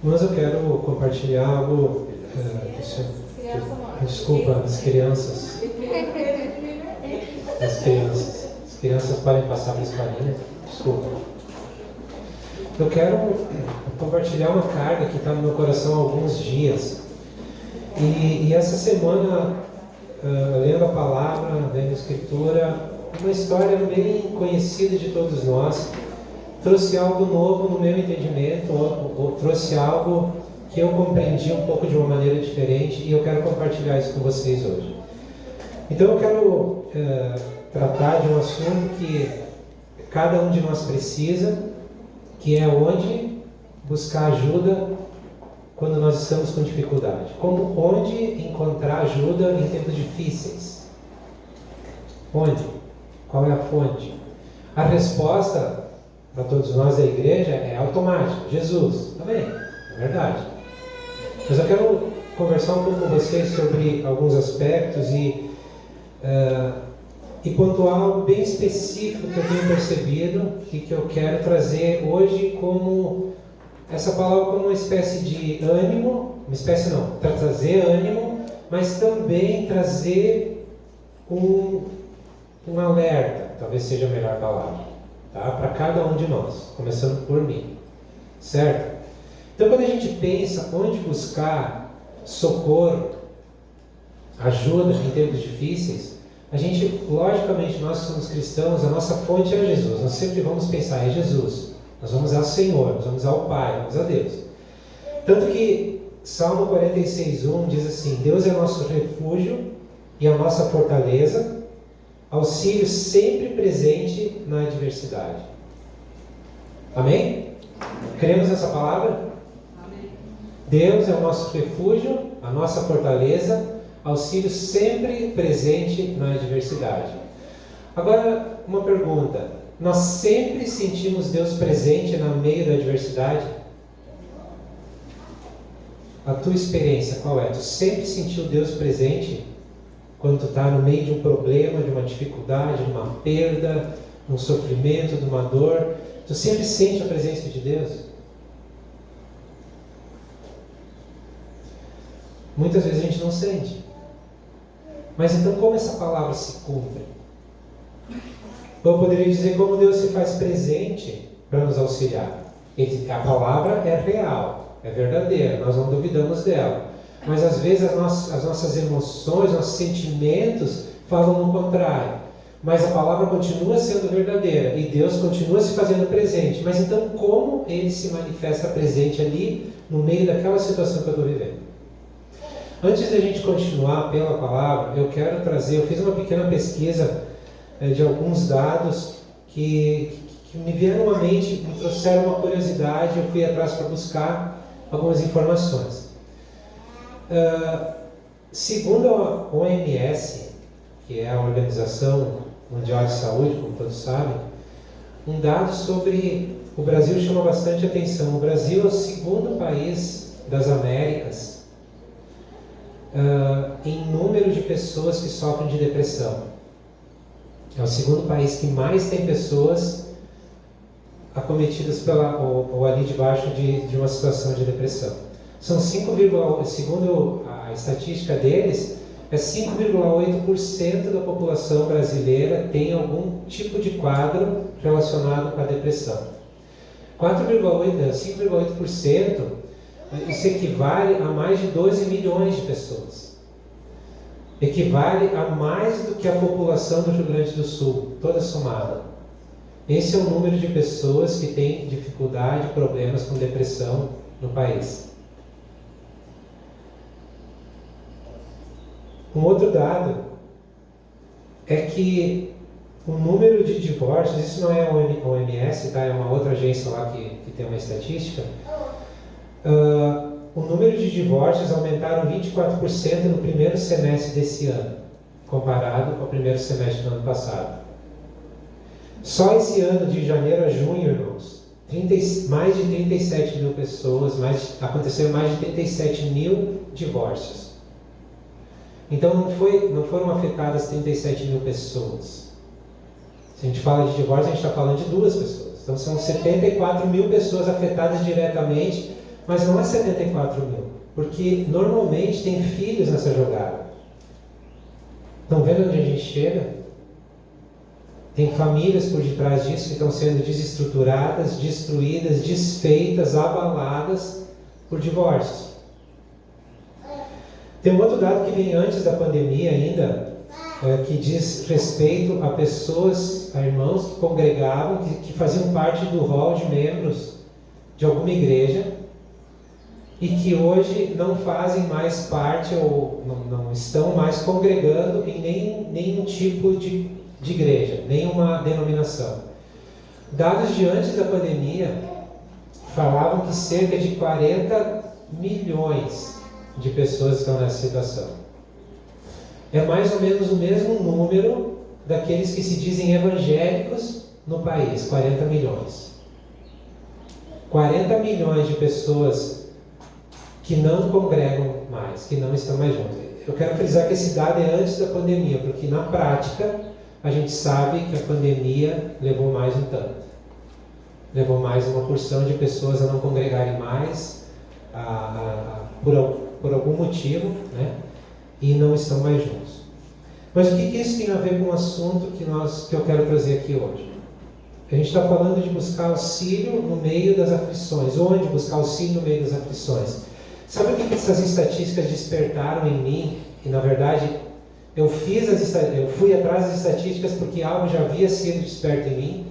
Mas eu quero compartilhar algo. Desculpa, as crianças. As crianças podem passar para a escolinha. Desculpa. Eu quero compartilhar uma carga que está no meu coração há alguns dias. E essa semana, lendo a palavra, lendo a escritura, uma história bem conhecida de todos nós, trouxe algo novo no meu entendimento, ou trouxe algo que eu compreendi um pouco de uma maneira diferente, e eu quero compartilhar isso com vocês hoje. Então eu quero tratar de um assunto que cada um de nós precisa, que é onde buscar ajuda quando nós estamos com dificuldade. Onde encontrar ajuda em tempos difíceis? Onde? Qual é a fonte? A resposta para todos nós da igreja é automática: Jesus. Amém? É verdade. Mas eu quero conversar um pouco com vocês sobre alguns aspectos e pontuar algo bem específico que eu tenho percebido e que eu quero trazer hoje como essa palavra como uma espécie de ânimo, trazer ânimo, mas também trazer um alerta, talvez seja a melhor palavra, tá? Para cada um de nós, começando por mim, certo? Então, quando a gente pensa onde buscar socorro, ajuda em tempos difíceis, a gente, logicamente, nós somos cristãos, a nossa fonte é Jesus. Nós sempre vamos pensar em Jesus. Nós vamos ao Senhor, nós vamos ao Pai, vamos a Deus. Tanto que Salmo 46:1 diz assim: Deus é nosso refúgio e a nossa fortaleza, auxílio sempre presente na adversidade. Amém? Cremos nessa palavra? Amém. Deus é o nosso refúgio, a nossa fortaleza, auxílio sempre presente na adversidade. Agora, uma pergunta: nós sempre sentimos Deus presente no meio da adversidade? A tua experiência qual é? Tu sempre sentiu Deus presente quando tu está no meio de um problema, de uma dificuldade, de uma perda, de um sofrimento, de uma dor? Tu sempre sente a presença de Deus? Muitas vezes a gente não sente. Mas então como essa palavra se cumpre? Eu poderia dizer como Deus se faz presente para nos auxiliar. A palavra é real, é verdadeira, nós não duvidamos dela. Mas às vezes as nossas emoções, nossos sentimentos falam no contrário. Mas a palavra continua sendo verdadeira e Deus continua se fazendo presente. Mas então como Ele se manifesta presente ali no meio daquela situação que eu estou vivendo? Antes da gente continuar pela palavra, eu quero trazer, eu fiz uma pequena pesquisa de alguns dados que me vieram à mente, me trouxeram uma curiosidade, eu fui atrás para buscar algumas informações. Segundo a OMS, que é a Organização Mundial de Saúde, como todos sabem, um dado sobre o Brasil chama bastante atenção. O Brasil é o segundo país das Américas em número de pessoas que sofrem de depressão. É o segundo país que mais tem pessoas acometidas ou ali debaixo de uma situação de depressão. São 5,8%, segundo a estatística deles, 5,8% da população brasileira tem algum tipo de quadro relacionado com a depressão. 5,8%, isso equivale a mais de 12 milhões de pessoas. Equivale a mais do que a população do Rio Grande do Sul, toda somada. Esse é o número de pessoas que têm dificuldade, problemas com depressão no país. Um outro dado é que o número de divórcios, isso não é a OMS, tá? É uma outra agência lá que tem uma estatística. O número de divórcios aumentaram 24% no primeiro semestre desse ano, comparado com o primeiro semestre do ano passado. Só esse ano, de janeiro a junho, irmãos, mais de 37 mil pessoas, aconteceram mais de 37 mil divórcios. Então não foram afetadas 37 mil pessoas. Se a gente fala de divórcio, a gente está falando de 2 pessoas. Então são 74 mil pessoas afetadas diretamente Mas não é 74 mil, porque normalmente tem filhos nessa jogada. Estão vendo onde a gente chega? Tem famílias por detrás disso que estão sendo desestruturadas, destruídas, desfeitas, abaladas por divórcios. Tem um outro dado que vem antes da pandemia ainda, que diz respeito a pessoas, a irmãos que congregavam, que faziam parte do rol de membros de alguma igreja e que hoje não fazem mais parte ou não estão mais congregando em nenhum tipo de igreja, nenhuma denominação. Dados de antes da pandemia falavam que cerca de 40 milhões de pessoas estão nessa situação. É mais ou menos o mesmo número daqueles que se dizem evangélicos no país, 40 milhões. 40 milhões de pessoas que não congregam mais, que não estão mais juntos. Eu quero frisar que esse dado é antes da pandemia, porque na prática a gente sabe que a pandemia levou mais um tanto. Levou mais uma porção de pessoas a não congregarem mais, por algum motivo, né? E não estão mais juntos. Mas o que isso tem a ver com o assunto que eu quero trazer aqui hoje? A gente está falando de buscar auxílio no meio das aflições. Onde buscar auxílio no meio das aflições? Sabe o que essas estatísticas despertaram em mim? E na verdade, eu fui atrás das estatísticas porque algo já havia sido desperto em mim.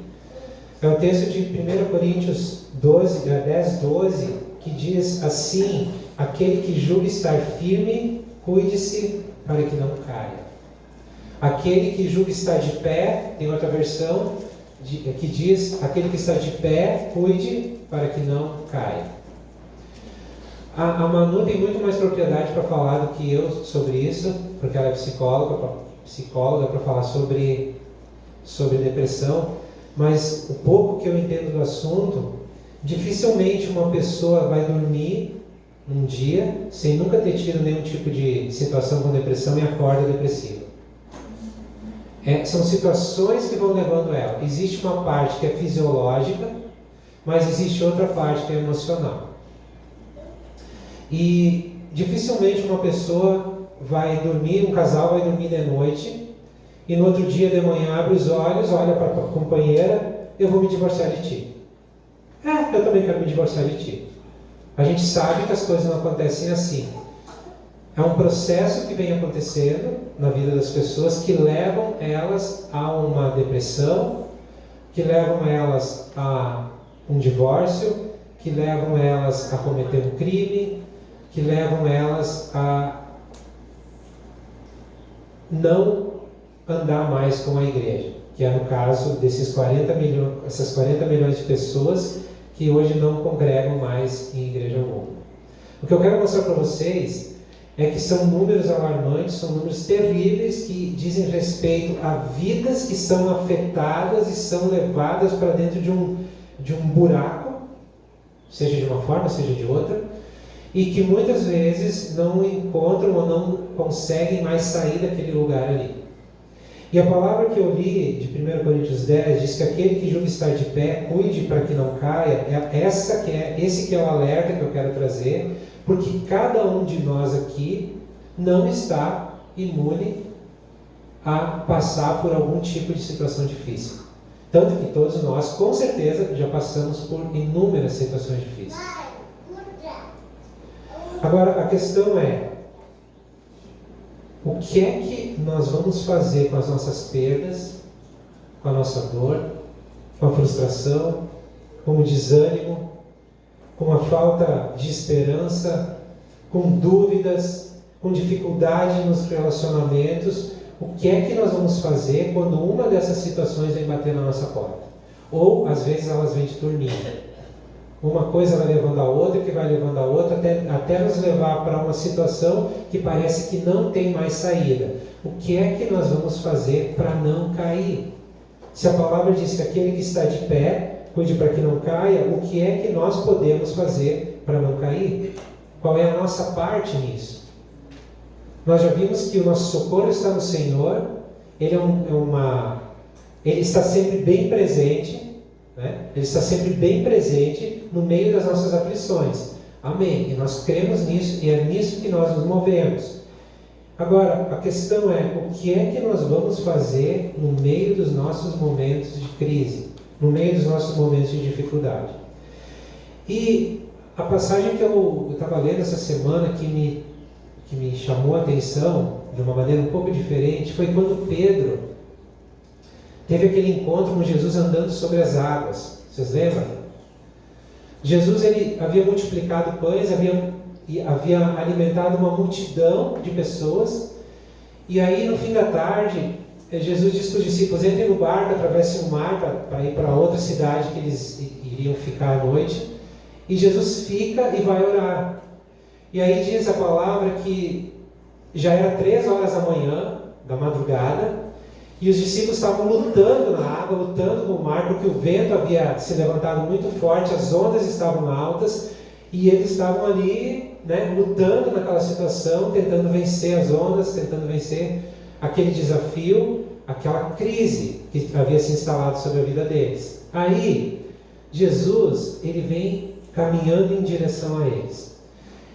É o texto de 1 Coríntios 10, 12, que diz assim: aquele que julga estar firme, cuide-se para que não caia. Aquele que julga estar de pé, tem outra versão que diz: aquele que está de pé, cuide para que não caia. A Manu tem muito mais propriedade para falar do que eu sobre isso, porque ela é psicóloga para falar sobre depressão, mas o pouco que eu entendo do assunto, dificilmente uma pessoa vai dormir um dia sem nunca ter tido nenhum tipo de situação com depressão e acorda depressiva. São situações que vão levando ela. Existe uma parte que é fisiológica, mas existe outra parte que é emocional. E dificilmente uma pessoa vai dormir, um casal vai dormir de noite e no outro dia de manhã abre os olhos, olha para a companheira: eu vou me divorciar de ti. Eu também quero me divorciar de ti. A gente sabe que as coisas não acontecem assim. É um processo que vem acontecendo na vida das pessoas que levam elas a uma depressão, que levam elas a um divórcio, que levam elas a cometer um crime, que levam elas a não andar mais com a igreja, que é no caso desses 40 milhões, essas 40 milhões de pessoas que hoje não congregam mais em igreja alguma. O que eu quero mostrar para vocês é que são números alarmantes, são números terríveis que dizem respeito a vidas que são afetadas e são levadas para dentro de um buraco, seja de uma forma, seja de outra, e que muitas vezes não encontram ou não conseguem mais sair daquele lugar ali. E a palavra que eu li de 1 Coríntios 10 diz que aquele que julga estar de pé, cuide para que não caia. Esse que é o alerta que eu quero trazer, porque cada um de nós aqui não está imune a passar por algum tipo de situação difícil. Tanto que todos nós, com certeza, já passamos por inúmeras situações difíceis. Agora, a questão é: o que é que nós vamos fazer com as nossas perdas, com a nossa dor, com a frustração, com o desânimo, com a falta de esperança, com dúvidas, com dificuldade nos relacionamentos? O que é que nós vamos fazer quando uma dessas situações vem bater na nossa porta? Ou, às vezes, elas vêm de turminha. Uma coisa vai levando a outra, que vai levando a outra, até nos levar para uma situação que parece que não tem mais saída. O que é que nós vamos fazer para não cair? Se a palavra diz que aquele que está de pé, cuide para que não caia, o que é que nós podemos fazer para não cair? Qual é a nossa parte nisso? Nós já vimos que o nosso socorro está no Senhor, Ele está sempre bem presente, né? Ele está sempre bem presente no meio das nossas aflições. Amém. E nós cremos nisso e é nisso que nós nos movemos. Agora, a questão é, o que é que nós vamos fazer no meio dos nossos momentos de crise, no meio dos nossos momentos de dificuldade? E a passagem que eu estava lendo essa semana que me chamou a atenção de uma maneira um pouco diferente foi quando Pedro teve aquele encontro com Jesus andando sobre as águas. Vocês lembram? Jesus ele havia multiplicado pães, havia alimentado uma multidão de pessoas, e aí no fim da tarde Jesus disse para os discípulos: entrem no barco, atravessem o mar para ir para outra cidade que eles iriam ficar à noite, e Jesus fica e vai orar. E aí diz a palavra que já era 3 horas da manhã, da madrugada, e os discípulos estavam lutando na água, lutando com o mar, porque o vento havia se levantado muito forte, as ondas estavam altas, e eles estavam ali, lutando naquela situação, tentando vencer as ondas, tentando vencer aquele desafio, aquela crise que havia se instalado sobre a vida deles. Aí, Jesus, ele vem caminhando em direção a eles.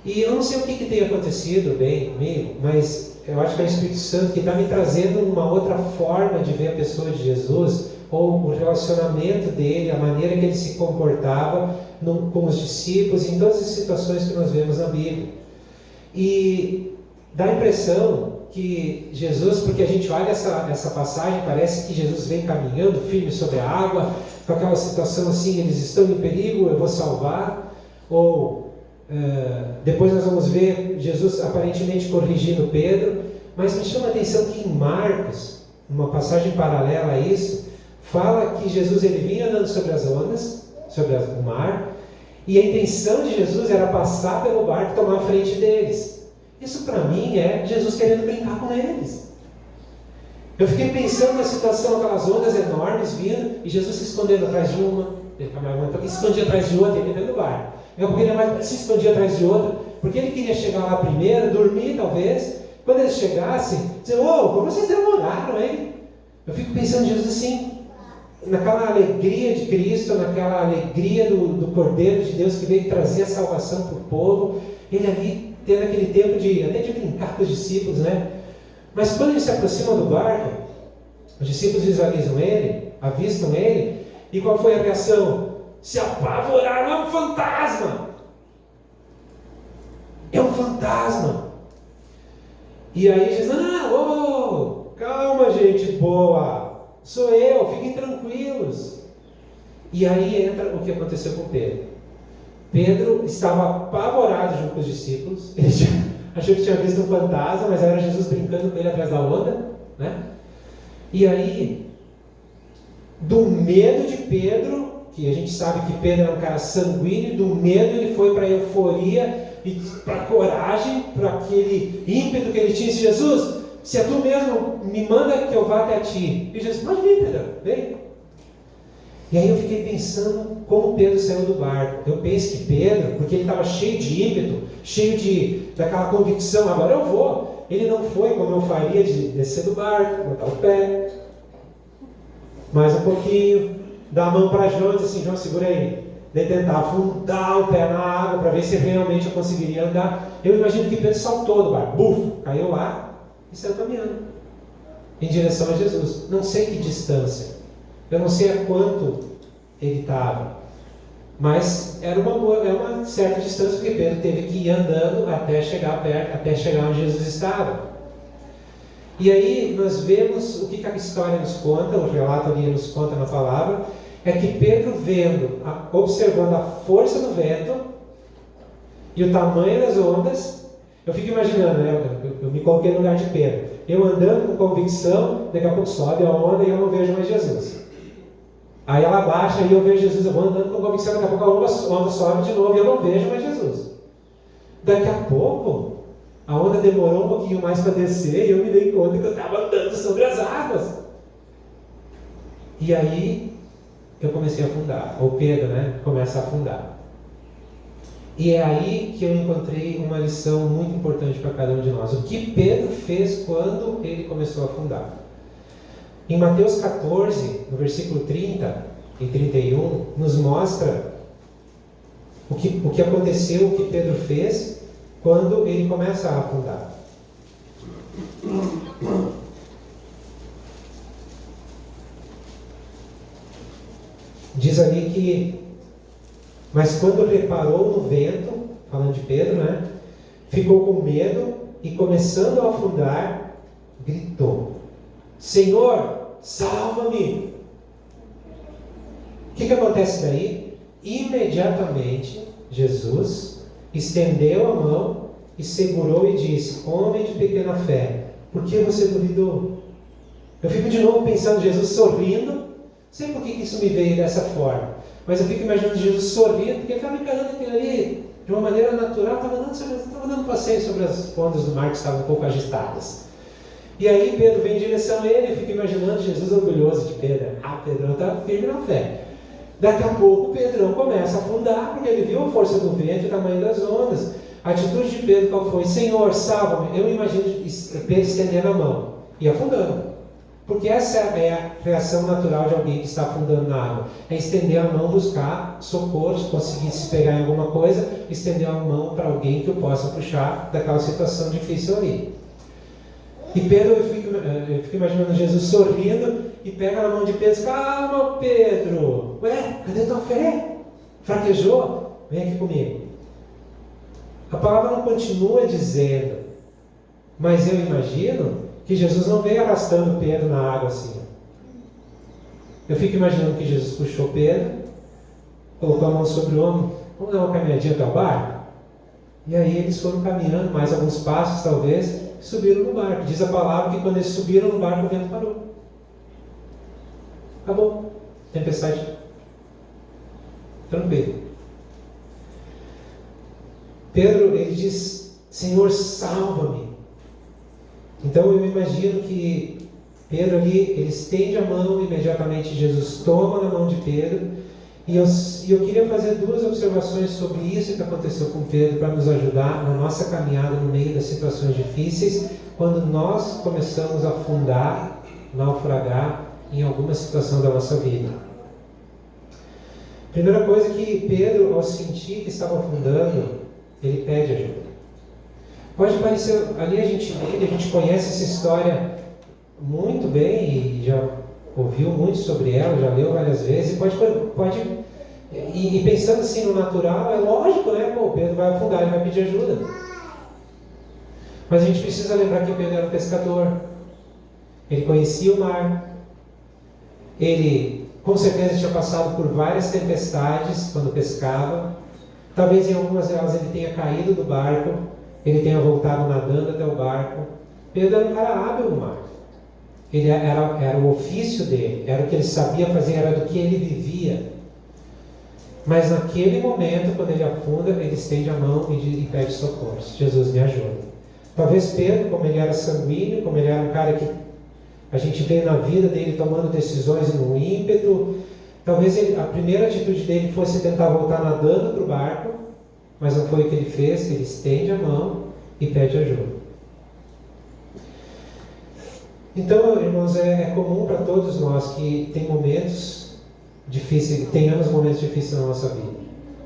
E eu não sei o que tem acontecido bem comigo, mas eu acho que é o Espírito Santo que está me trazendo uma outra forma de ver a pessoa de Jesus, ou o relacionamento dele, a maneira que ele se comportava com os discípulos, em todas as situações que nós vemos na Bíblia. E dá a impressão que Jesus, porque a gente olha essa passagem, parece que Jesus vem caminhando firme sobre a água, com aquela situação assim: eles estão em perigo, eu vou salvar. Ou depois nós vamos ver Jesus aparentemente corrigindo Pedro. Mas me chama a atenção que em Marcos, uma passagem paralela a isso, fala que Jesus ele vinha andando sobre as ondas, sobre o mar, e a intenção de Jesus era passar pelo barco e tomar a frente deles. Isso para mim é Jesus querendo brincar com eles. Eu fiquei pensando na situação, aquelas ondas enormes vindo, e Jesus se escondendo atrás de uma, ele se escondia atrás de outra, ele dentro do barco. Ele se escondia atrás de outra, porque ele queria chegar lá primeiro, dormir talvez. Quando eles chegassem, dizer: como vocês demoraram, hein? Eu fico pensando em Jesus assim, naquela alegria de Cristo, naquela alegria do Cordeiro de Deus que veio trazer a salvação para o povo, ele ali tendo aquele tempo até de brincar com os discípulos, Mas quando ele se aproxima do barco, os discípulos visualizam ele, avistam ele, e qual foi a reação? Se apavoraram: é um fantasma! É um fantasma! E aí diz: calma, gente boa, sou eu, fiquem tranquilos. E aí entra o que aconteceu com Pedro. Pedro estava apavorado junto com os discípulos, ele achou que tinha visto um fantasma, mas era Jesus brincando com ele atrás da onda, E aí, do medo de Pedro, que a gente sabe que Pedro era um cara sanguíneo, do medo ele foi para a euforia e para a coragem, para aquele ímpeto que ele tinha: Jesus, se é tu mesmo, me manda que eu vá até ti. E Jesus: pode vir, Pedro, vem. E aí eu fiquei pensando como Pedro saiu do barco. Eu penso que Pedro, porque ele estava cheio de ímpeto, cheio daquela convicção: agora eu vou. Ele não foi como eu faria, de descer do barco, botar o pé, mais um pouquinho, dar a mão para João e dizer assim: João, segura aí. De tentar afundar o pé na água para ver se realmente eu conseguiria andar. Eu imagino que Pedro saltou do barco, caiu lá e saiu caminhando em direção a Jesus. Não sei que distância, eu não sei a quanto ele estava, mas era uma certa distância, porque Pedro teve que ir andando até chegar perto, até chegar onde Jesus estava. E aí nós vemos o que a história nos conta, o relato ali nos conta na palavra, é que Pedro observando a força do vento e o tamanho das ondas, eu fico imaginando, eu me coloquei no lugar de Pedro, eu andando com convicção, daqui a pouco sobe a onda e eu não vejo mais Jesus. Aí ela baixa e eu vejo Jesus, eu vou andando com convicção, daqui a pouco a onda sobe de novo e eu não vejo mais Jesus. Daqui a pouco, a onda demorou um pouquinho mais para descer e eu me dei conta que eu estava andando sobre as águas. E aí eu comecei a afundar, ou Pedro, começa a afundar. E é aí que eu encontrei uma lição muito importante para cada um de nós. O que Pedro fez quando ele começou a afundar? Em Mateus 14, no versículo 30 e 31, nos mostra o que aconteceu, o que Pedro fez quando ele começa a afundar. Diz ali que, mas quando reparou no vento, falando de Pedro, né? Ficou com medo e, começando a afundar, gritou: Senhor, salva-me! O que acontece daí? Imediatamente, Jesus estendeu a mão e segurou e disse: Homem de pequena fé, por que você duvidou? Eu fico de novo pensando Jesus sorrindo. Não sei por que isso me veio dessa forma, mas eu fico imaginando Jesus sorrindo, porque ele estava encarando aquilo ali de uma maneira natural, estava dando passeio sobre as ondas do mar que estavam um pouco agitadas. E aí Pedro vem em direção a ele, eu fico imaginando Jesus orgulhoso de Pedro. Pedrão está firme na fé. Daqui a pouco Pedrão começa a afundar, porque ele viu a força do vento e o tamanho das ondas. A atitude de Pedro qual foi? Senhor, salva-me. Eu imagino Pedro estendendo a mão e afundando. Porque essa é a reação natural de alguém que está afundando na água. É estender a mão, buscar socorro, se conseguir se pegar em alguma coisa, estender a mão para alguém que o possa puxar daquela situação difícil ali. E Pedro, eu fico imaginando Jesus sorrindo e pega na mão de Pedro: Calma, Pedro! Ué, cadê tua fé? Fraquejou? Vem aqui comigo. A palavra não continua dizendo, mas eu imagino que Jesus não veio arrastando Pedro na água assim. Eu fico imaginando que Jesus puxou Pedro, colocou a mão sobre o ombro: Vamos dar uma caminhadinha até o barco? E aí eles foram caminhando, mais alguns passos talvez, e subiram no barco. Diz a palavra que quando eles subiram no barco, o vento parou. Acabou. Tempestade. Tranquilo. Pedro, ele diz: Senhor, salva-me. Então eu imagino que Pedro ali, ele estende a mão, imediatamente Jesus toma na mão de Pedro. E eu queria fazer duas observações sobre isso que aconteceu com Pedro, para nos ajudar na nossa caminhada no meio das situações difíceis, quando nós começamos a afundar, naufragar em alguma situação da nossa vida. Primeira coisa é que Pedro, ao sentir que estava afundando, ele pede ajuda. Pode parecer, ali a gente conhece essa história muito bem e já ouviu muito sobre ela, já leu várias vezes, e pensando assim no natural, é lógico, né? Pedro vai afundar, ele vai pedir ajuda. Mas a gente precisa lembrar que Pedro era um pescador, ele conhecia o mar, ele com certeza tinha passado por várias tempestades quando pescava, talvez em algumas delas ele tenha caído do barco, ele tenha voltado nadando até o barco. Pedro era um cara hábil no mar. Ele era o ofício dele, era o que ele sabia fazer, era do que ele vivia. Mas naquele momento, quando ele afunda, ele estende a mão e pede socorro: Jesus, me ajuda. Talvez Pedro, como ele era sanguíneo, como ele era um cara que a gente vê na vida dele tomando decisões no ímpeto, talvez a primeira atitude dele fosse tentar voltar nadando para o barco, mas não foi o que ele fez. Ele estende a mão e pede ajuda. Então, irmãos, é comum para todos nós que tenhamos momentos difíceis na nossa vida.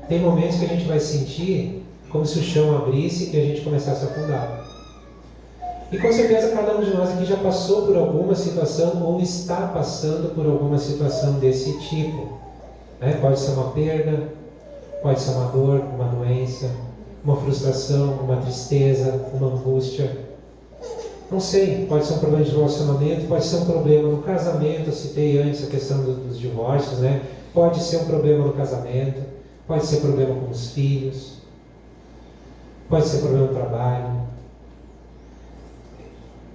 Tem momentos que a gente vai sentir como se o chão abrisse e que a gente começasse a afundar. E com certeza cada um de nós aqui já passou por alguma situação ou está passando por alguma situação desse tipo. Pode ser uma perda, pode ser uma dor, uma doença, uma frustração, uma tristeza, uma angústia. Não sei, pode ser um problema de relacionamento, pode ser um problema no casamento. Eu citei antes a questão dos divórcios, né? Pode ser um problema no casamento, pode ser problema com os filhos, pode ser problema no trabalho.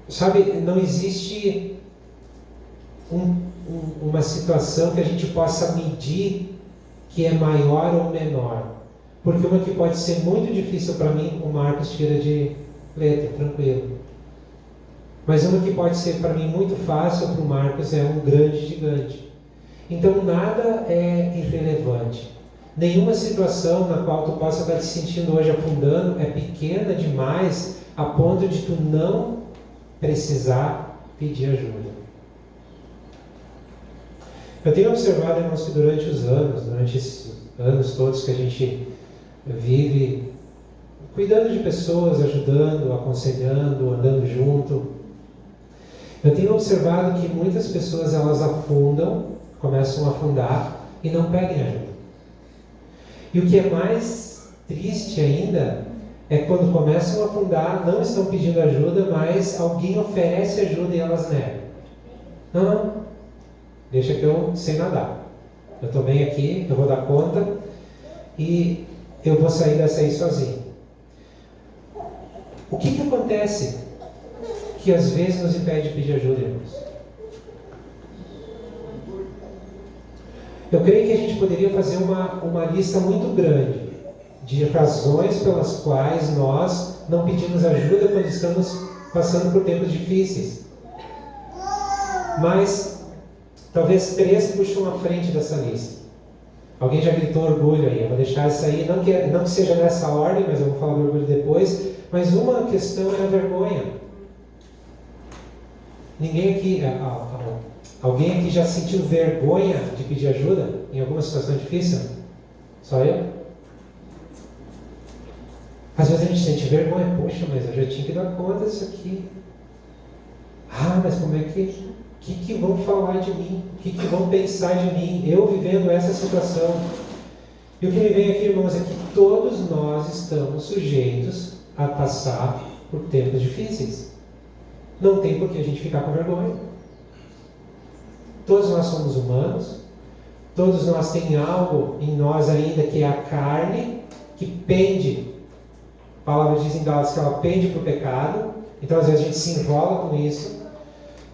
Sabe, não existe uma situação que a gente possa medir que é maior ou menor. Porque uma que pode ser muito difícil para mim, o Marcos tira de letra, tranquilo. Mas uma que pode ser para mim muito fácil, para o Marcos é um grande gigante. Então nada é irrelevante. Nenhuma situação na qual tu possa estar te sentindo hoje afundando é pequena demais a ponto de tu não precisar pedir ajuda. Eu tenho observado, irmãos, que durante esses anos todos que a gente vive cuidando de pessoas, ajudando, aconselhando, andando junto. Eu tenho observado que muitas pessoas elas afundam, começam a afundar e não pedem ajuda. E o que é mais triste ainda é quando começam a afundar, não estão pedindo ajuda, mas alguém oferece ajuda e elas negam. Não, deixa que eu sei nadar. Eu estou bem aqui, eu vou dar conta e eu vou sair dessa aí sozinho. O que acontece que às vezes nos impede de pedir ajuda, irmãos? Eu creio que a gente poderia fazer uma lista muito grande de razões pelas quais nós não pedimos ajuda quando estamos passando por tempos difíceis. Mas talvez 3 puxam à frente dessa lista. Alguém já gritou orgulho aí, eu vou deixar isso aí, não que seja nessa ordem, mas eu vou falar do orgulho depois. Mas uma questão é a vergonha. Ninguém aqui, alguém aqui já sentiu vergonha de pedir ajuda em alguma situação difícil? Só eu? Às vezes a gente sente vergonha, poxa, mas eu já tinha que dar conta disso aqui. Mas como é que... O que vão falar de mim? O que vão pensar de mim? Eu vivendo essa situação. E o que me vem aqui, irmãos, é que todos nós estamos sujeitos a passar por tempos difíceis. Não tem por que a gente ficar com vergonha. Todos nós somos humanos. Todos nós temos algo em nós ainda que é a carne, que pende. A palavra diz em Gálatas que ela pende para o pecado. Então, às vezes, a gente se enrola com isso.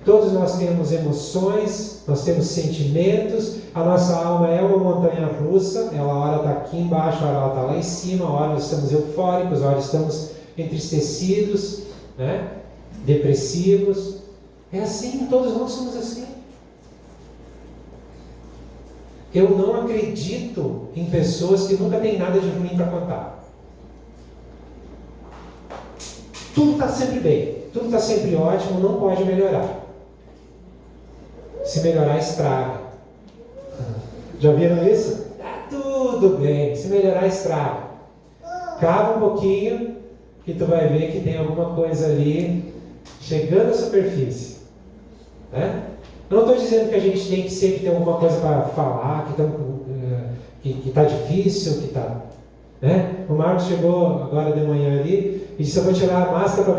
Todos nós temos emoções, nós temos sentimentos, a nossa alma é uma montanha russa, ela hora está aqui embaixo, a hora ela está lá em cima, a hora nós estamos eufóricos, a hora estamos entristecidos, né? Depressivos. É assim, todos nós somos assim. Eu não acredito em pessoas que nunca têm nada de ruim para contar. Tudo está sempre bem, tudo está sempre ótimo, não pode melhorar. Se melhorar, estraga. Já viram isso? Tudo bem, se melhorar, estraga. Cava um pouquinho que tu vai ver que tem alguma coisa ali chegando à superfície. Né? Não estou dizendo que a gente tem que sempre ter alguma coisa para falar, que está difícil, que está... Né? O Marcos chegou agora de manhã ali e disse: eu vou tirar a máscara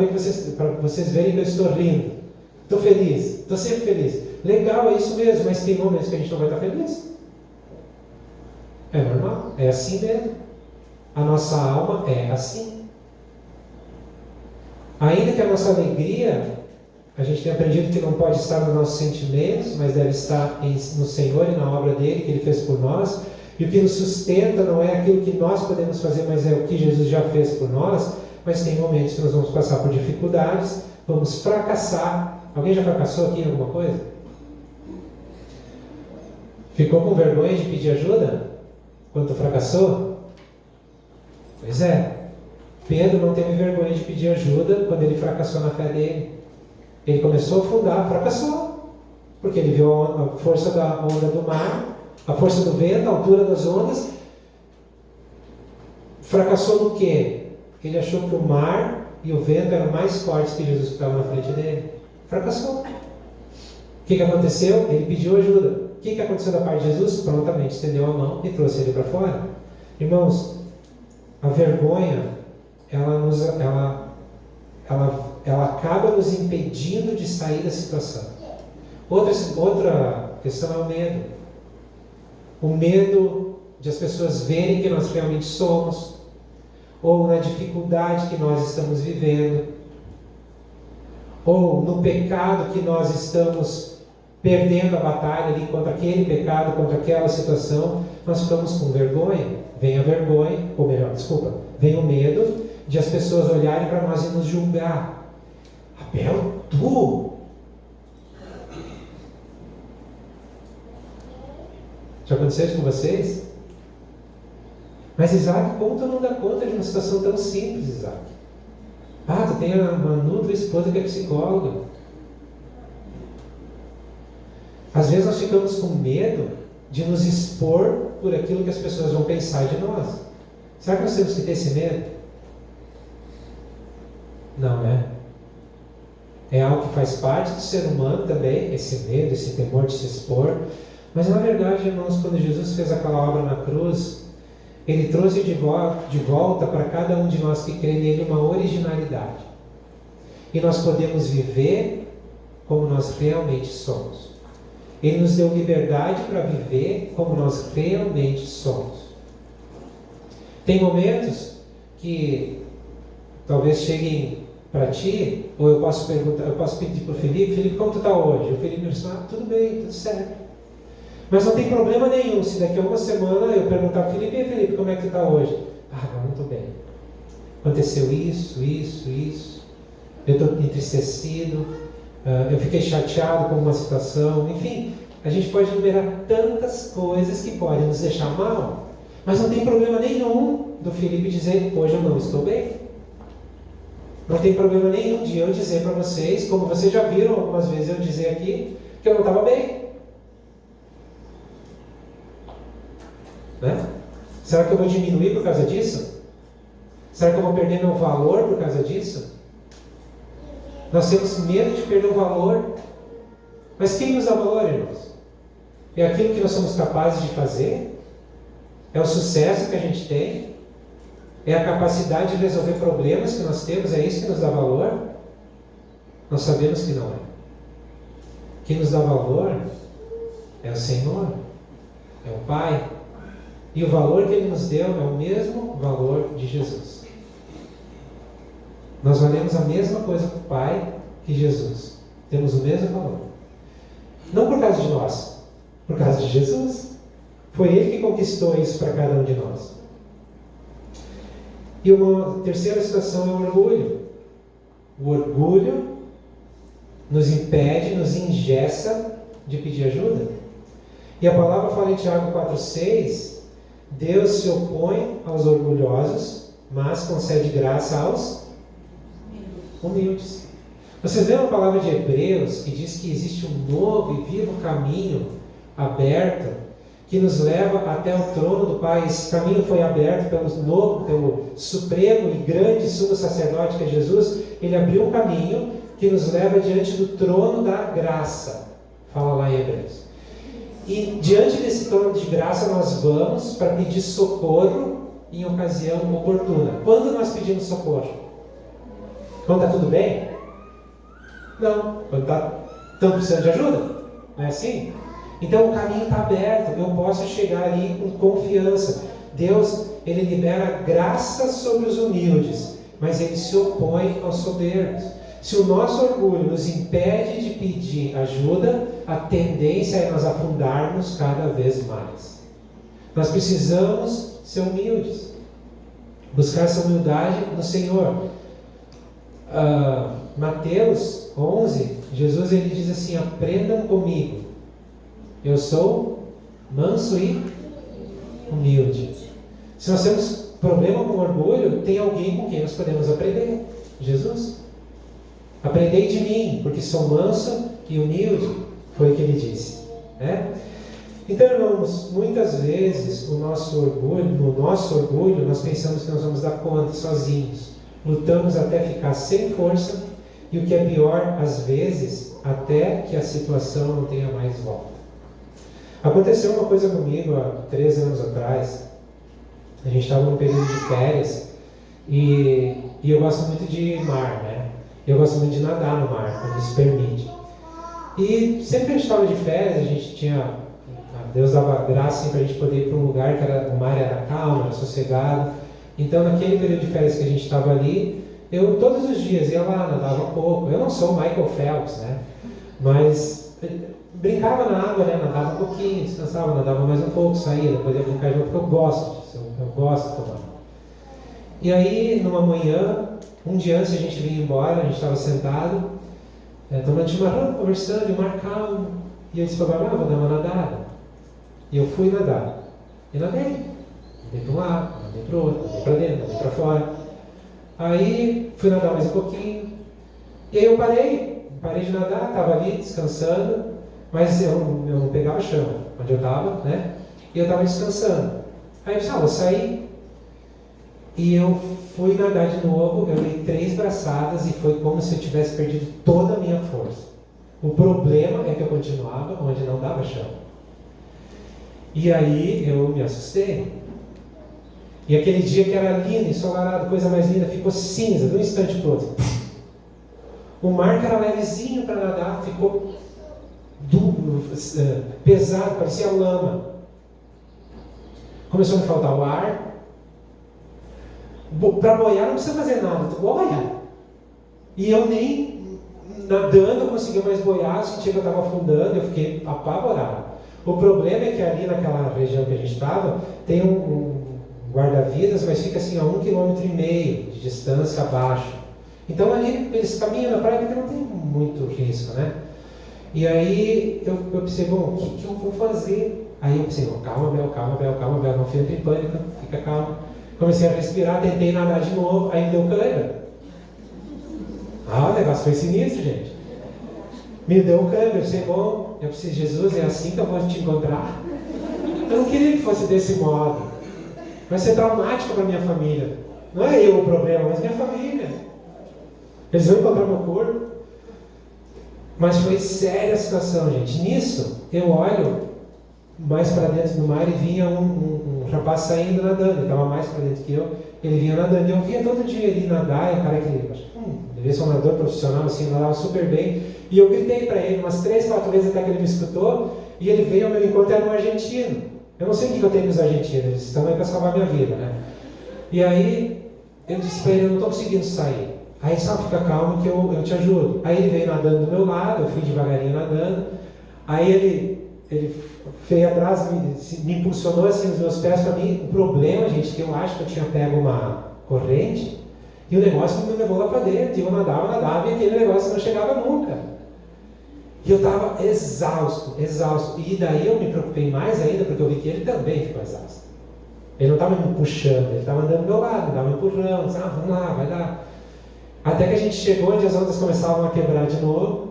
para vocês verem que eu estou rindo. Estou feliz, estou sempre feliz. Legal, é isso mesmo, mas tem momentos que a gente não vai estar feliz. É normal, é assim mesmo. A nossa alma é assim. Ainda que a nossa alegria, a gente tem aprendido que não pode estar nos nossos sentimentos, mas deve estar no Senhor e na obra dele que ele fez por nós. E o que nos sustenta não é aquilo que nós podemos fazer, mas é o que Jesus já fez por nós. Mas tem momentos que nós vamos passar por dificuldades, vamos fracassar. Alguém já fracassou aqui em alguma coisa? Ficou com vergonha de pedir ajuda quando fracassou? Pois é. Pedro não teve vergonha de pedir ajuda quando ele fracassou na fé dele. Ele começou a afundar, fracassou. Porque ele viu a força da onda do mar, a força do vento, a altura das ondas. Fracassou no quê? Ele achou que o mar e o vento eram mais fortes que Jesus que estava na frente dele. Fracassou. O que aconteceu? Ele pediu ajuda. O que aconteceu da parte de Jesus? Prontamente estendeu a mão e trouxe ele para fora. Irmãos, a vergonha, ela acaba nos impedindo de sair da situação. Outra questão é o medo. O medo de as pessoas verem que nós realmente somos, ou na dificuldade que nós estamos vivendo, ou no pecado que nós estamos perdendo a batalha ali contra aquele pecado, contra aquela situação, nós ficamos com vergonha. Vem a vergonha, ou melhor, desculpa, vem o medo de as pessoas olharem para nós e nos julgar. Abel, tu? Já aconteceu isso com vocês? Mas Isaac, como tu não dá conta de uma situação tão simples, Isaac? Tu tem uma nutra esposa que é psicóloga. Às vezes nós ficamos com medo de nos expor por aquilo que as pessoas vão pensar de nós. Será que nós temos que ter esse medo? Não, né? É algo que faz parte do ser humano também, esse medo, esse temor de se expor. Mas na verdade, irmãos, quando Jesus fez aquela obra na cruz, Ele trouxe de volta para cada um de nós que crê nele uma originalidade. E nós podemos viver como nós realmente somos. Ele nos deu liberdade para viver como nós realmente somos. Tem momentos que talvez cheguem para ti, ou eu posso perguntar, eu posso pedir para o Felipe, como tu está hoje? O Felipe me diz, tudo bem, tudo certo. Mas não tem problema nenhum se daqui a uma semana eu perguntar para o Felipe, Felipe, como é que tu está hoje? Muito bem. Aconteceu isso. Eu estou entristecido, eu fiquei chateado com uma situação. Enfim, a gente pode enumerar tantas coisas que podem nos deixar mal. Mas não tem problema nenhum do Felipe dizer, hoje eu não estou bem. Não tem problema nenhum de eu dizer para vocês, como vocês já viram algumas vezes eu dizer aqui, que eu não estava bem. Né? Será que eu vou diminuir por causa disso? Será que eu vou perder meu valor por causa disso? Nós temos medo de perder o valor. Mas quem nos dá valor, irmãos? É aquilo que nós somos capazes de fazer? É o sucesso que a gente tem? É a capacidade de resolver problemas que nós temos? É isso que nos dá valor? Nós sabemos que não é. Quem nos dá valor é o Senhor, é o Pai. E o valor que Ele nos deu é o mesmo valor de Jesus. Nós valemos a mesma coisa para o Pai que Jesus. Temos o mesmo valor. Não por causa de nós, por causa de Jesus. Foi Ele que conquistou isso para cada um de nós. E uma terceira situação é o orgulho. O orgulho nos impede, nos engessa de pedir ajuda. E a palavra fala em Tiago 4,6: Deus se opõe aos orgulhosos, mas concede graça aos humildes. Vocês lembram a palavra de Hebreus que diz que existe um novo e vivo caminho aberto que nos leva até o trono do Pai? Esse caminho foi aberto pelo supremo e grande sumo sacerdote que é Jesus. Ele abriu um caminho que nos leva diante do trono da graça. Fala lá em Hebreus. E diante desse trono de graça nós vamos para pedir socorro em ocasião oportuna. Quando nós pedimos socorro? Quando está tudo bem? Não. Quando estamos precisando de ajuda? Não é assim? Então o caminho está aberto. Eu posso chegar ali com confiança. Deus, Ele libera graça sobre os humildes, mas Ele se opõe aos soberbos. Se o nosso orgulho nos impede de pedir ajuda, a tendência é nós afundarmos cada vez mais. Nós precisamos ser humildes, buscar essa humildade no Senhor. Mateus 11, Jesus ele diz assim: aprendam comigo, eu sou manso e humilde. Se nós temos problema com orgulho, tem alguém com quem nós podemos aprender: Jesus. Aprendei de mim, porque sou manso e humilde, foi o que ele disse, né? Então, irmãos, muitas vezes no nosso orgulho, nós pensamos que nós vamos dar conta sozinhos. Lutamos até ficar sem força e, o que é pior, às vezes, até que a situação não tenha mais volta. Aconteceu uma coisa comigo há 3 anos atrás. A gente estava num período de férias e eu gosto muito de mar, né? Eu gosto muito de nadar no mar, quando isso permite. E sempre que a gente estava de férias, a gente tinha... Deus dava graça para a gente poder ir para um lugar que o mar era calmo, era sossegado. Então, naquele período de férias que a gente estava ali, eu todos os dias ia lá, nadava um pouco. Eu não sou o Michael Phelps, né? Mas brincava na água, né? Nadava um pouquinho, descansava, nadava mais um pouco, saía, depois ia brincar de novo, porque eu gosto disso, eu gosto de tomar. E aí, numa manhã, um dia antes de a gente vir embora, a gente estava sentado, tomando chimarrão, conversando, e o mar calmo. E eu disse para o vou dar uma nadada. E eu fui nadar. E nadei. Nadei para um lado, nadei para o outro, nadei para dentro, nadei para fora. Aí fui nadar mais um pouquinho. E aí eu parei de nadar, estava ali descansando, mas eu não pegava chão onde eu estava, né? E eu estava descansando. Aí eu disse, vou sair. E eu fui nadar de novo, eu dei 3 braçadas e foi como se eu tivesse perdido toda a minha força. O problema é que eu continuava onde não dava chão. E aí eu me assustei. E aquele dia que era lindo, ensolarado, coisa mais linda, ficou cinza de um instante para o outro. O mar que era levezinho para nadar ficou pesado, parecia lama. Começou a me faltar o ar. Para boiar não precisa fazer nada, tu boia. E eu nem nadando eu conseguia mais boiar, sentia que eu estava afundando, eu fiquei apavorado. O problema é que ali naquela região que a gente estava, tem um guarda-vidas, mas fica assim a 1,5 km de distância abaixo. Então ali eles caminham na praia porque não tem muito risco, né? E aí eu pensei, bom, o que eu vou fazer? Aí eu pensei, calma, Bel, não fica em pânico, fica calmo. Comecei a respirar, tentei nadar de novo, aí deu cãibra. O negócio foi sinistro, gente. Me deu cãibra, eu pensei, bom, eu preciso, Jesus, é assim que eu vou te encontrar? Eu não queria que fosse desse modo. Vai ser traumático para minha família. Não é eu o problema, mas minha família. Eles vão encontrar meu corpo. Mas foi séria a situação, gente. Nisso, eu olho mais para dentro do mar e vinha um rapaz saindo nadando. Ele estava mais para dentro que eu. Ele vinha nadando. E eu via todo dia ele nadar. E o cara que devia ser um nadador profissional, assim, nadava super bem. E eu gritei para ele umas 3, 4 vezes até que ele me escutou. E ele veio ao meu encontro, era um argentino. Eu não sei o que eu tenho com os argentinos. Eles estão aí para salvar minha vida, né? E aí, eu disse para ele, eu não estou conseguindo sair. Aí ele disse, fica calmo que eu te ajudo. Aí ele veio nadando do meu lado, eu fui devagarinho nadando. Aí ele veio atrás, me impulsionou assim os meus pés para mim. O problema, gente, que eu acho que eu tinha pego uma corrente e o negócio me levou lá para dentro. E eu nadava e aquele negócio não chegava nunca. E eu estava exausto. E daí eu me preocupei mais ainda porque eu vi que ele também ficou exausto. Ele não estava me puxando, ele estava andando do meu lado, estava me empurrando. Disse, vamos lá, vai dar. Até que a gente chegou onde as ondas começavam a quebrar de novo.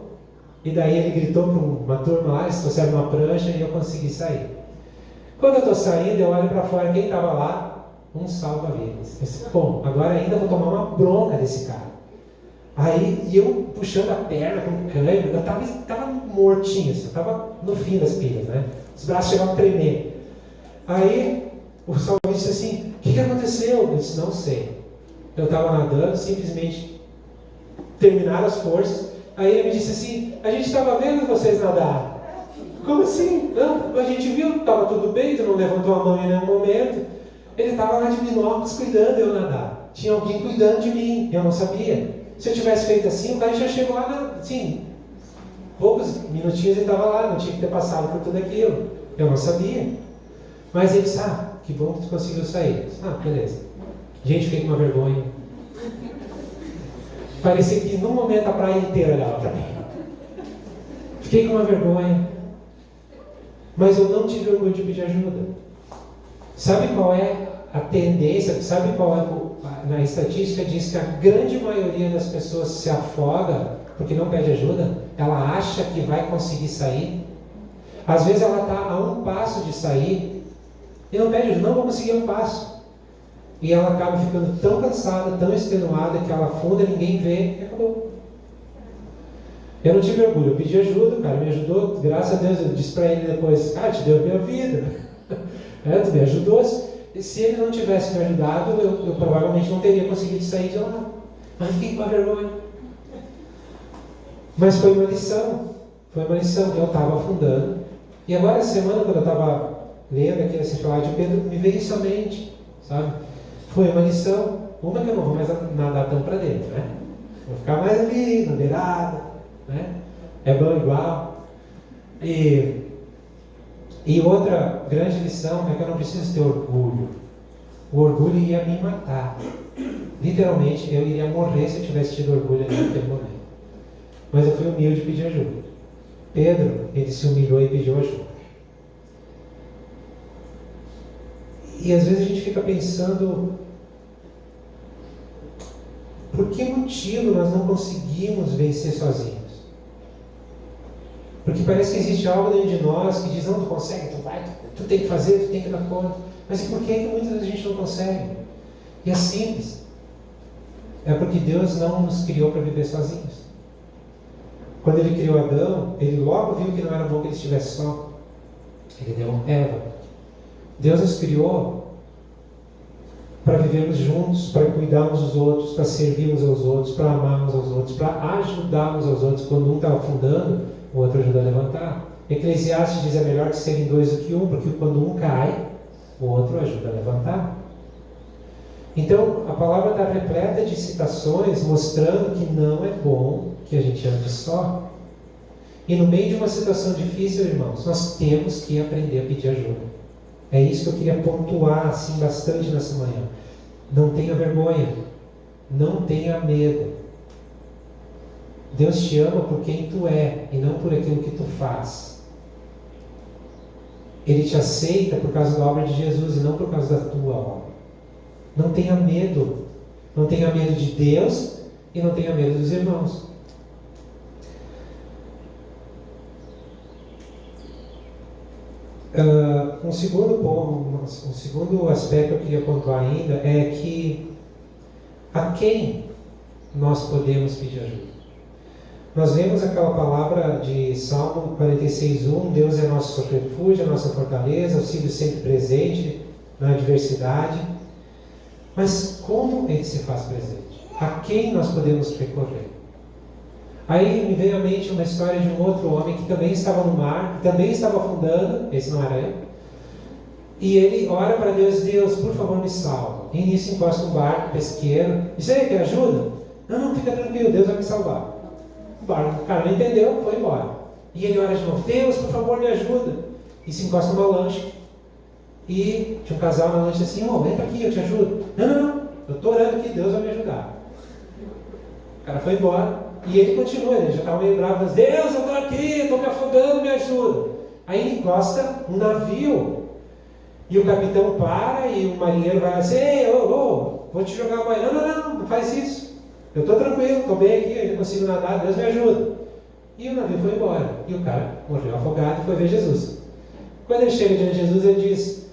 E daí ele gritou para uma turma lá, eles trouxeram uma prancha e eu consegui sair. Quando eu estou saindo, eu olho para fora, quem estava lá? Um salva-vidas. Eu disse, bom, agora ainda vou tomar uma bronca desse cara. Aí, e eu puxando a perna com cãibra, eu estava mortinho, assim, eu estava no fim das pilhas, né? Os braços chegavam a tremer. Aí, o salva-vidas disse assim, o que aconteceu? Eu disse, não sei. Eu estava nadando, simplesmente terminaram as forças. Aí ele me disse assim, a gente estava vendo vocês nadar. Como assim? Não, a gente viu, estava tudo bem, tu não levantou a mão em nenhum momento. Ele estava lá de binóculos cuidando de eu nadar. Tinha alguém cuidando de mim, eu não sabia. Se eu tivesse feito assim, o cara já chegou lá, assim, poucos minutinhos ele estava lá, não tinha que ter passado por tudo aquilo. Eu não sabia. Mas ele disse, que bom que tu conseguiu sair. Eu disse, beleza. Gente, fiquei com uma vergonha. Parecia que num momento a praia inteira olhava para mim. Fiquei com uma vergonha. Mas eu não tive orgulho de pedir ajuda. Sabe qual é a tendência? Sabe qual é? Na estatística diz que a grande maioria das pessoas se afoga porque não pede ajuda. Ela acha que vai conseguir sair. Às vezes ela está a um passo de sair e não pede ajuda. Não vou conseguir um passo. E ela acaba ficando tão cansada, tão extenuada, que ela afunda, ninguém vê e acabou. Eu não tive orgulho, eu pedi ajuda, o cara me ajudou, graças a Deus. Eu disse para ele depois, te deu minha vida. Tu me ajudou. Se ele não tivesse me ajudado, eu provavelmente não teria conseguido sair de lá. Mas fiquei com a vergonha. Mas foi uma lição. Eu estava afundando. E agora, essa semana, quando eu estava lendo aqui esse falar de Pedro, me veio isso à mente, sabe? Foi uma lição. Uma que eu não vou mais nadar tão para dentro, né? Vou ficar mais ali, na beirada, né? É bom igual. E outra grande lição é que eu não preciso ter orgulho. O orgulho ia me matar. Literalmente, eu iria morrer se eu tivesse tido orgulho ali naquele momento. Mas eu fui humilde e pedi ajuda. Pedro, ele se humilhou e pediu ajuda. E às vezes a gente fica pensando, por que motivo nós não conseguimos vencer sozinhos? Porque parece que existe algo dentro de nós que diz, não, tu consegue, tu vai, tu tem que fazer, tu tem que dar conta. Mas e por que muitas vezes a gente não consegue? E é simples. É porque Deus não nos criou para viver sozinhos. Quando Ele criou Adão, Ele logo viu que não era bom que ele estivesse só. Ele deu Eva. Deus nos criou para vivermos juntos, para cuidarmos dos outros, para servirmos aos outros, para amarmos aos outros, para ajudarmos aos outros. Quando um está afundando, o outro ajuda a levantar. Eclesiastes diz: é melhor que serem dois do que um, porque quando um cai, o outro ajuda a levantar. Então, a palavra está repleta de citações mostrando que não é bom que a gente ande só. E no meio de uma situação difícil, irmãos, nós temos que aprender a pedir ajuda. É isso que eu queria pontuar assim, bastante nessa manhã. Não tenha vergonha. Não tenha medo. Deus te ama por quem tu é e não por aquilo que tu faz. Ele te aceita por causa da obra de Jesus e não por causa da tua obra. Não tenha medo. Não tenha medo de Deus e não tenha medo dos irmãos. Um segundo aspecto que eu queria pontuar ainda é que a quem nós podemos pedir ajuda. Nós vemos aquela palavra de Salmo 46:1, Deus é nosso refúgio, a nossa fortaleza, auxílio sempre presente na adversidade. Mas como Ele se faz presente? A quem nós podemos recorrer? Aí me veio à mente uma história de um outro homem que também estava no mar, que também estava afundando, esse não era eu, e ele ora para Deus: Deus, por favor, me salva. E nisso encosta um barco pesqueiro, diz: ei, quer ajuda? Não, fica tranquilo, Deus vai me salvar. O cara não entendeu, foi embora. E ele ora de novo: Deus, por favor, me ajuda. E se encosta uma lancha. E tinha um casal na lancha assim: entra aqui, eu te ajudo. Não, eu estou orando aqui, Deus vai me ajudar. O cara foi embora. E ele continua, ele já estava meio bravo, mas Deus, eu estou aqui, estou me afogando, me ajuda. Aí ele encosta um navio. E o capitão para e o marinheiro vai assim: ei, vou te jogar a banho. Não faz isso. Eu estou tranquilo, estou bem aqui, ainda consigo nadar, Deus me ajuda. E o navio foi embora. E o cara morreu afogado e foi ver Jesus. Quando ele chega diante de Jesus, ele diz: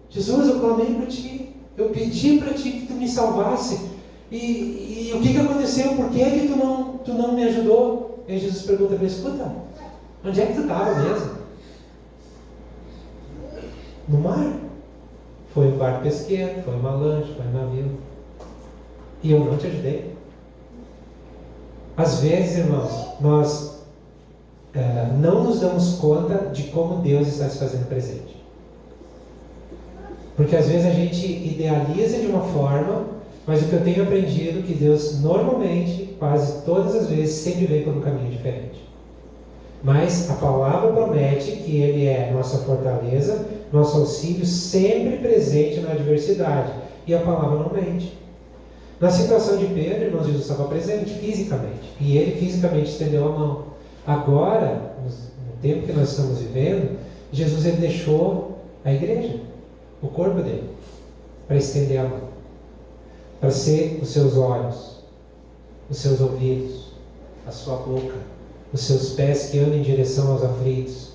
Jesus, eu clamei para ti, eu pedi para ti que tu me salvasse. E o que aconteceu? Por que tu não me ajudou? E Jesus pergunta para ele: escuta, onde é que tu estava mesmo? No mar. Foi um barco pesqueiro, foi uma lancha, foi um navio. E eu não te ajudei. Às vezes, irmãos, nós não nos damos conta de como Deus está se fazendo presente. Porque às vezes a gente idealiza de uma forma, mas o que eu tenho aprendido é que Deus normalmente, quase todas as vezes, sempre vem por um caminho diferente. Mas a palavra promete que Ele é nossa fortaleza, nosso auxílio, sempre presente na adversidade. E a palavra não mente. Na situação de Pedro, irmãos, Jesus estava presente fisicamente. E Ele fisicamente estendeu a mão. Agora, no tempo que nós estamos vivendo, Jesus ele deixou a igreja, o corpo dele, para estender a mão. Para ser os seus olhos, os seus ouvidos, a sua boca, os seus pés que andam em direção aos aflitos.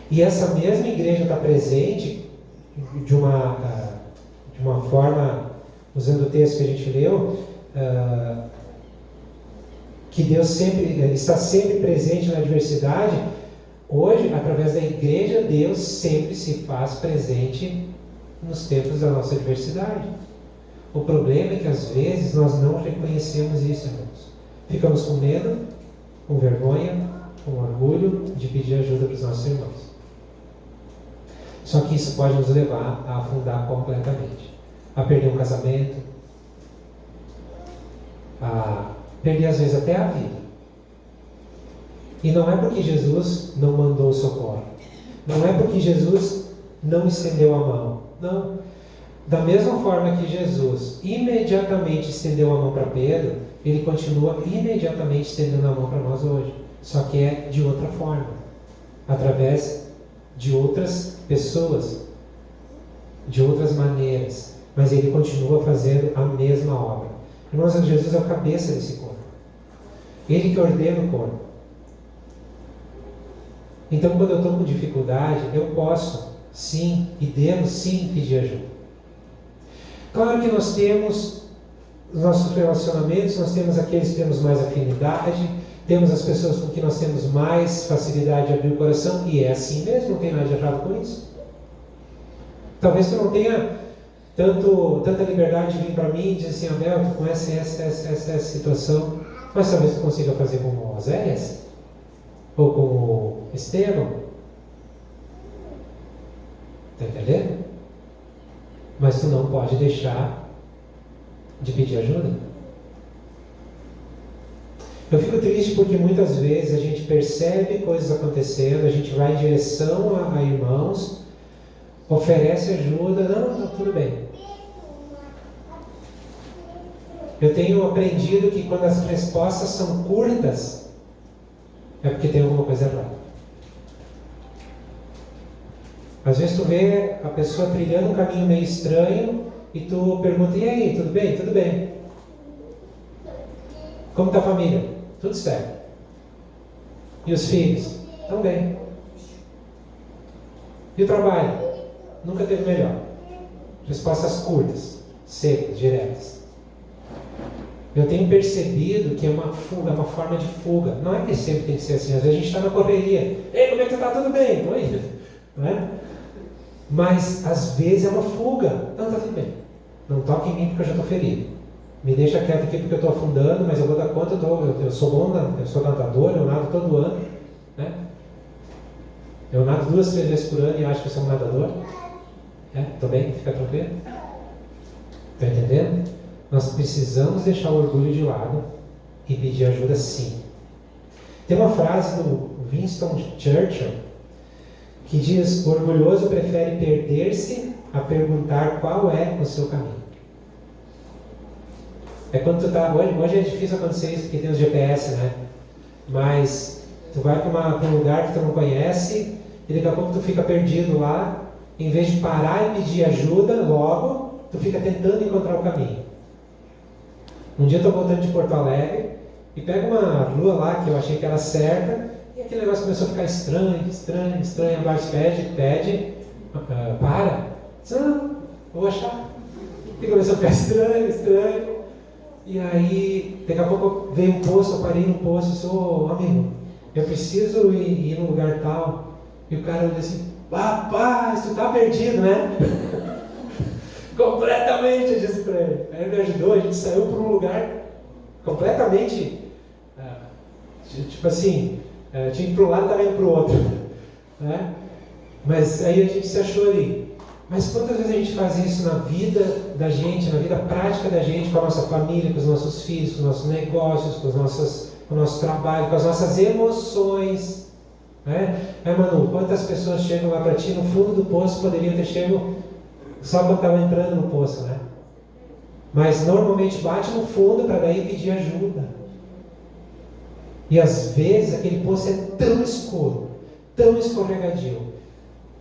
E essa mesma igreja está presente de uma forma, usando o texto que a gente leu, que Deus está sempre presente na adversidade. Hoje, através da igreja, Deus sempre se faz presente nos tempos da nossa adversidade. O problema é que às vezes nós não reconhecemos isso, irmãos. Ficamos com medo, com vergonha, com orgulho de pedir ajuda para os nossos irmãos. Só que isso pode nos levar a afundar completamente, a perder um casamento, a perder às vezes até a vida. E não é porque Jesus não mandou o socorro, não é porque Jesus não estendeu a mão, não. Da mesma forma que Jesus imediatamente estendeu a mão para Pedro, Ele continua imediatamente estendendo a mão para nós hoje. Só que é de outra forma, através de outras pessoas, de outras maneiras. Mas Ele continua fazendo a mesma obra. Irmãos, Jesus é o cabeça desse corpo. Ele que ordena o corpo. Então, quando eu estou com dificuldade, eu posso sim e devo sim pedir ajuda. Claro que nós temos os nossos relacionamentos, nós temos aqueles que temos mais afinidade, temos as pessoas com que nós temos mais facilidade de abrir o coração, e é assim mesmo, não tem nada de errado com isso. Talvez tu não tenha tanta liberdade de vir para mim e dizer assim, Abel, tu conhece essa situação, mas talvez tu consiga fazer com o Oséias, ou com o Estevão. Está entendendo? Mas tu não pode deixar de pedir ajuda. Eu fico triste porque muitas vezes a gente percebe coisas acontecendo, a gente vai em direção a irmãos, oferece ajuda, não, tudo bem. Eu tenho aprendido que quando as respostas são curtas, é porque tem alguma coisa errada. Às vezes tu vê a pessoa trilhando um caminho meio estranho e tu pergunta, e aí, tudo bem? Tudo bem. Como está a família? Tudo certo. E os filhos? Estão bem. E o trabalho? Nunca teve melhor. Respostas curtas, secas, diretas. Eu tenho percebido que é uma fuga, é uma forma de fuga. Não é que sempre tem que ser assim. Às vezes a gente está na correria. Ei, como é que você está? Tudo bem? Estou indo. Não é? Mas às vezes é uma fuga. Não, está tudo bem. Não toque em mim porque eu já estou ferido. Me deixa quieto aqui porque eu estou afundando, mas eu vou dar conta, eu sou bom, eu sou nadador, eu nado todo ano. Né? Eu nado 2, 3 vezes por ano e acho que eu sou um nadador. Estou bem? Fica tranquilo? Está entendendo? Nós precisamos deixar o orgulho de lado e pedir ajuda sim. Tem uma frase do Winston Churchill que diz: o orgulhoso prefere perder-se a perguntar qual é o seu caminho. É quando tu tá, hoje é difícil acontecer isso porque tem os GPS, né? Mas tu vai para um lugar que tu não conhece e daqui a pouco tu fica perdido lá, em vez de parar e pedir ajuda logo, tu fica tentando encontrar o caminho. Um dia eu estou voltando de Porto Alegre e pego uma rua lá que eu achei que era certa e aquele negócio começou a ficar estranho, abaixo pede, para. Não, vou achar. E começou a ficar estranho. E aí, daqui a pouco veio um posto, eu parei no posto e disse, amigo, eu preciso ir num lugar tal. E o cara olhou assim, rapaz, tu tá perdido, né? Completamente, eu disse para ele. Aí ele me ajudou, a gente saiu para um lugar completamente, tipo assim, tinha que ir para um lado e estava indo para o outro. Né? Mas aí a gente se achou ali. Mas quantas vezes a gente faz isso na vida da gente, na vida prática da gente, com a nossa família, com os nossos filhos, com os nossos negócios, com o nosso trabalho, com as nossas emoções. Né? Manu, quantas pessoas chegam lá para ti no fundo do poço, poderiam ter chegado só quando estavam entrando no poço, né? Mas normalmente bate no fundo para daí pedir ajuda. E às vezes aquele poço é tão escuro, tão escorregadio,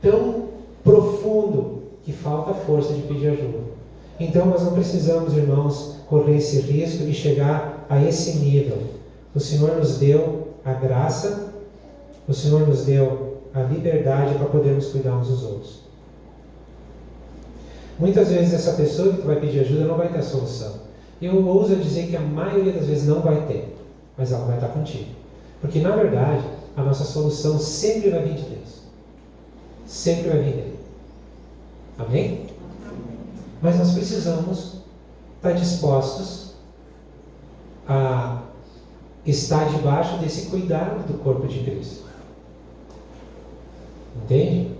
tão profundo, que falta força de pedir ajuda. Então nós não precisamos, irmãos, correr esse risco de chegar a esse nível. O Senhor nos deu a graça, o Senhor nos deu a liberdade para podermos cuidar uns dos outros. Muitas vezes essa pessoa que tu vai pedir ajuda não vai ter a solução. Eu ouso dizer que a maioria das vezes não vai ter, mas ela vai estar contigo. Porque na verdade, a nossa solução sempre vai vir de Deus. Sempre vai vir dele. Amém? Mas nós precisamos estar dispostos a estar debaixo desse cuidado do corpo de Cristo. Entende?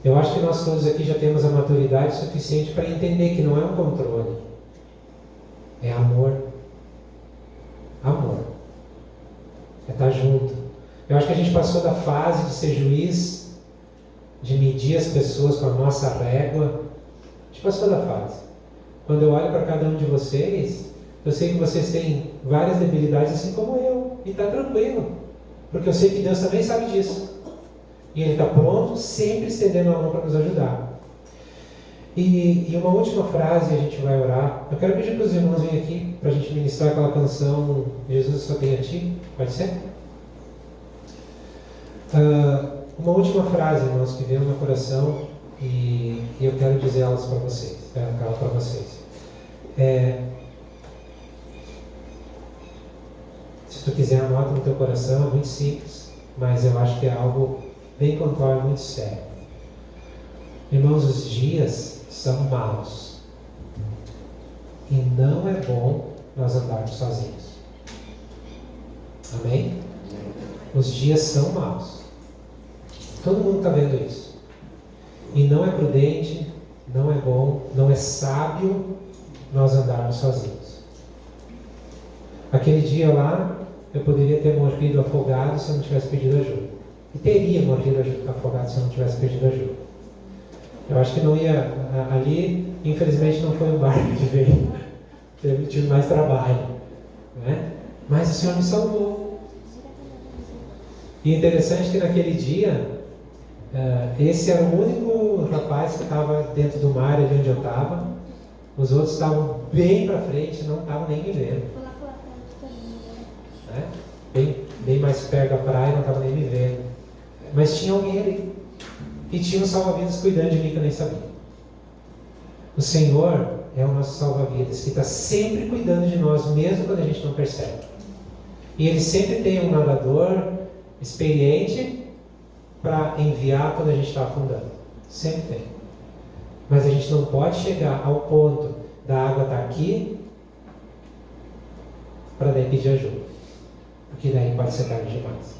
Eu acho que nós todos aqui já temos a maturidade suficiente para entender que não é um controle, é amor. Amor. É estar junto. Eu acho que a gente passou da fase de ser juiz, de medir as pessoas com a nossa régua. A gente passou da fase. Quando eu olho para cada um de vocês, eu sei que vocês têm várias debilidades assim como eu. E está tranquilo. Porque eu sei que Deus também sabe disso. E Ele está pronto, sempre estendendo a mão para nos ajudar. E uma última frase, a gente vai orar. Eu quero pedir para os irmãos virem aqui, para a gente ministrar aquela canção Jesus só tem a ti. Pode ser? Uma última frase, irmãos, que veio no meu coração. e eu quero dizer elas para vocês. Se tu quiser, anota no teu coração, é muito simples, mas eu acho que é algo bem pontual e muito sério. Irmãos, os dias são maus e não é bom nós andarmos sozinhos. Amém? Os dias são maus. Todo mundo está vendo isso. E não é prudente, não é bom, não é sábio nós andarmos sozinhos. Aquele dia lá, eu poderia ter morrido afogado se eu não tivesse pedido ajuda. E teria morrido afogado se eu não tivesse pedido ajuda. Eu acho que não ia... Ali, infelizmente, não foi um barco que veio. Tive mais trabalho. Né? Mas o Senhor me salvou. E interessante que naquele dia, esse era o único rapaz que estava dentro do mar, ali onde eu estava. Os outros estavam bem para frente, não estavam nem me vendo. Né? Bem mais perto da praia, não estavam nem me vendo. Mas tinha alguém ali. E tinha um salva-vidas cuidando de mim que eu nem sabia. O Senhor é o nosso salva-vidas, que está sempre cuidando de nós, mesmo quando a gente não percebe. E Ele sempre tem um nadador experiente para enviar quando a gente está afundando. Sempre tem. Mas a gente não pode chegar ao ponto da água estar aqui para daí pedir ajuda. Porque daí pode ser tarde demais.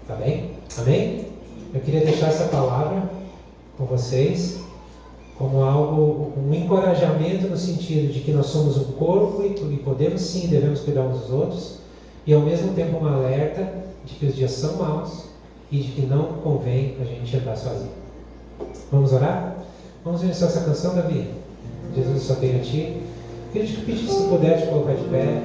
Tá bem? Amém? Eu queria deixar essa palavra com vocês como algo, um encorajamento no sentido de que nós somos um corpo e podemos sim, devemos cuidar uns dos outros, e ao mesmo tempo um alerta de que os dias são maus e de que não convém a gente andar sozinho. Vamos orar? Vamos iniciar essa canção, Davi? Jesus, só tenho a Ti. Queria te pedir, se puder, te colocar de pé.